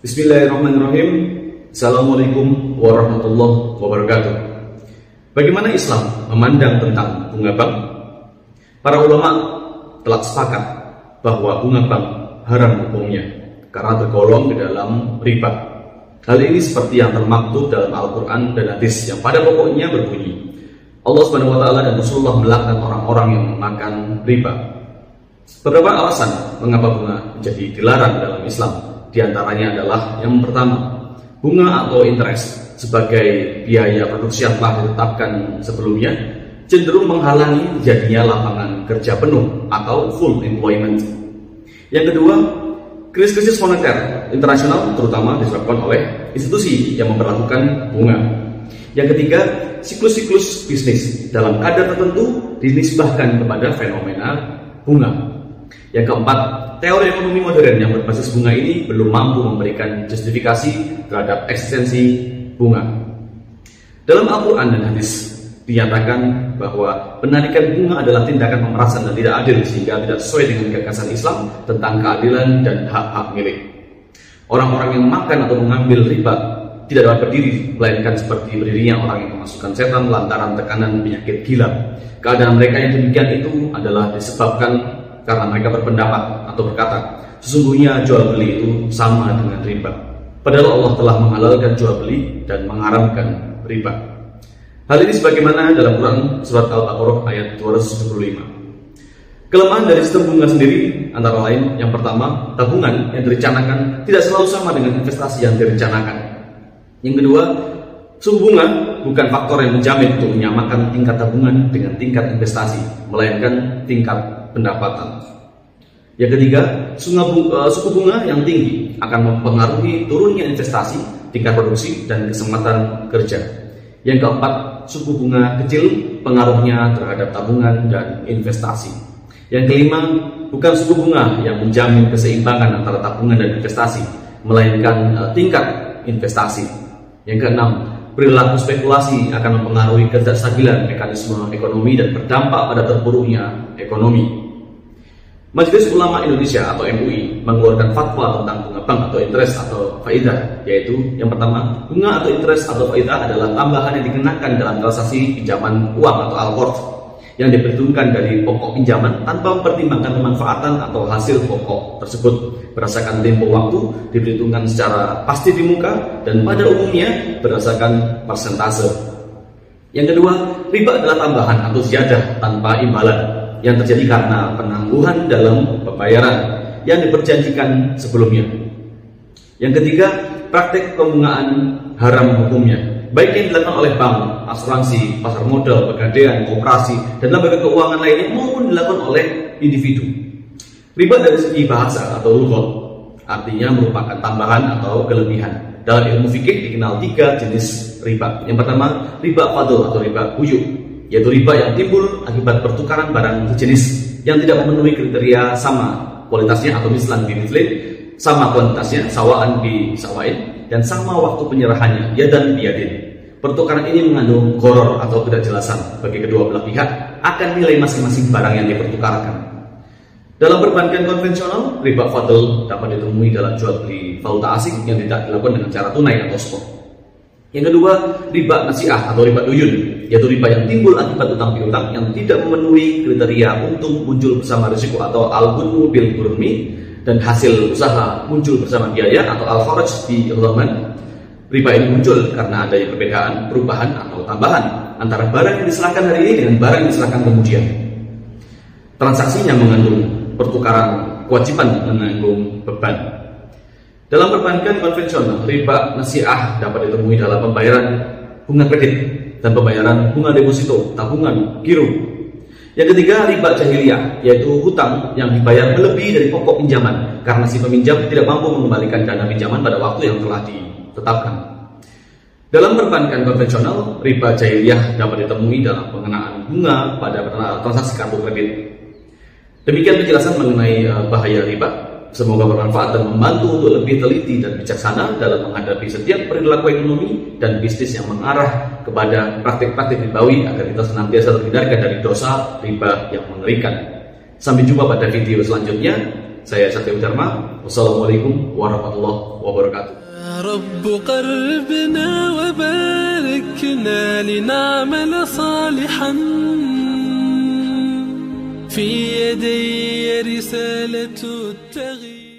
Bismillahirrahmanirrahim. Assalamualaikum warahmatullahi wabarakatuh. Bagaimana Islam memandang tentang bunga bank? Para ulama telah sepakat bahwa bunga bank haram hukumnya karena tergolong di dalam riba. Hal ini seperti yang termaktub dalam Al-Quran dan hadis yang pada pokoknya berbunyi, Allah Subhanahu wa Ta'ala dan Rasulullah melaknat orang-orang yang memakan riba. Beberapa alasan mengapa bunga menjadi dilarang dalam Islam. Di antaranya adalah yang pertama, bunga atau interest sebagai biaya produksi yang telah ditetapkan sebelumnya cenderung menghalangi terjadinya lapangan kerja penuh atau full employment. Yang kedua, krisis moneter internasional terutama disebabkan oleh institusi yang memperlakukan bunga. Yang ketiga, siklus-siklus bisnis dalam kadar tertentu dinisbahkan kepada fenomena bunga. Yang keempat, teori ekonomi modern yang berbasis bunga ini belum mampu memberikan justifikasi terhadap eksistensi bunga. Dalam Al-Quran dan hadis dinyatakan bahwa penarikan bunga adalah tindakan pemerasan dan tidak adil sehingga tidak sesuai dengan gagasan Islam tentang keadilan dan hak-hak milik. Orang-orang yang makan atau mengambil riba tidak dapat berdiri, melainkan seperti berdirinya orang yang memasukkan setan lantaran tekanan penyakit gila. Keadaan mereka yang demikian itu adalah disebabkan karena mereka berpendapat atau berkata, sesungguhnya jual beli itu sama dengan riba. Padahal Allah telah menghalalkan jual beli dan mengharamkan riba. Hal ini sebagaimana dalam Quran surat Al-Baqarah ayat 275. Kelemahan dari sistem bunga sendiri antara lain, yang pertama, tabungan yang direncanakan tidak selalu sama dengan investasi yang direncanakan. Yang kedua, suku bunga bukan faktor yang menjamin untuk menyamakan tingkat tabungan dengan tingkat investasi, melainkan tingkat pendapatan. Yang ketiga, suku bunga yang tinggi akan mempengaruhi turunnya investasi, tingkat produksi, dan kesempatan kerja. Yang keempat, suku bunga kecil pengaruhnya terhadap tabungan dan investasi. Yang kelima, bukan suku bunga yang menjamin keseimbangan antara tabungan dan investasi, melainkan tingkat investasi. Yang keenam, perilaku spekulasi akan mempengaruhi ketidakstabilan mekanisme ekonomi dan berdampak pada terpuruknya ekonomi. Majelis Ulama Indonesia atau MUI mengeluarkan fatwa tentang bunga bank atau interest atau faidah, yaitu yang pertama, bunga atau interest atau faidah adalah tambahan yang dikenakan dalam transaksi pinjaman uang atau al-qard yang diperhitungkan dari pokok pinjaman tanpa mempertimbangkan pemanfaatan atau hasil pokok tersebut berdasarkan tempo waktu, diperhitungkan secara pasti di muka dan pada umumnya berdasarkan persentase. Yang kedua, riba adalah tambahan atau ziyadah tanpa imbalan yang terjadi karena penangguhan dalam pembayaran yang diperjanjikan sebelumnya. Yang ketiga, praktek pembungaan haram hukumnya, baik yang dilakukan oleh bank, asuransi, pasar modal, pegadaian, koperasi, dan lembaga keuangan lainnya maupun dilakukan oleh individu. Riba dari segi bahasa atau lughat artinya merupakan tambahan atau kelebihan. Dalam ilmu fikih dikenal 3 jenis riba. Yang pertama, riba fadl atau riba buyuk, yaitu riba yang timbul akibat pertukaran barang sejenis yang tidak memenuhi kriteria sama kualitasnya atau mislan bi mislin, sama kuantitasnya, sawaan bi sawain, dan sama waktu penyerahannya, yadan bi yadin. Pertukaran ini mengandung gharar atau ketidakjelasan bagi kedua belah pihak akan nilai masing-masing barang yang dipertukarkan. Dalam perbankan konvensional, riba fadl dapat ditemui dalam jual beli valuta asing yang tidak dilakukan dengan cara tunai atau spot. Yang kedua, riba nasiah atau riba duyun, yaitu riba yang timbul akibat utang piutang yang tidak memenuhi kriteria untung muncul bersama risiko atau al-gunmu bil gurmi, dan hasil usaha muncul bersama biaya atau al-kharaj bi idhaman. Riba ini muncul karena adanya perbedaan, perubahan atau tambahan antara barang yang diserahkan hari ini dengan barang yang diserahkan kemudian. Transaksinya mengandung pertukaran kewajiban menanggung beban. Dalam perbankan konvensional, riba nasiah dapat ditemui dalam pembayaran bunga kredit dan pembayaran bunga deposito, tabungan, giro. Yang ketiga, riba jahiliyah, yaitu hutang yang dibayar melebihi dari pokok pinjaman karena si peminjam tidak mampu mengembalikan dana pinjaman pada waktu yang telah ditetapkan. Dalam perbankan konvensional, riba jahiliyah dapat ditemui dalam pengenaan bunga pada transaksi kartu kredit. Demikian penjelasan mengenai bahaya riba. Semoga bermanfaat dan membantu untuk lebih teliti dan bijaksana dalam menghadapi setiap perilaku ekonomi dan bisnis yang mengarah kepada praktik-praktik ribawi agar kita senantiasa terhindarkan dari dosa riba yang mengerikan. Sampai jumpa pada video selanjutnya. Saya Satya Dharma. Wassalamualaikum warahmatullahi wabarakatuh. رب قربنا وباركنا لنعمل صالحا في يدي رسالة التغيير.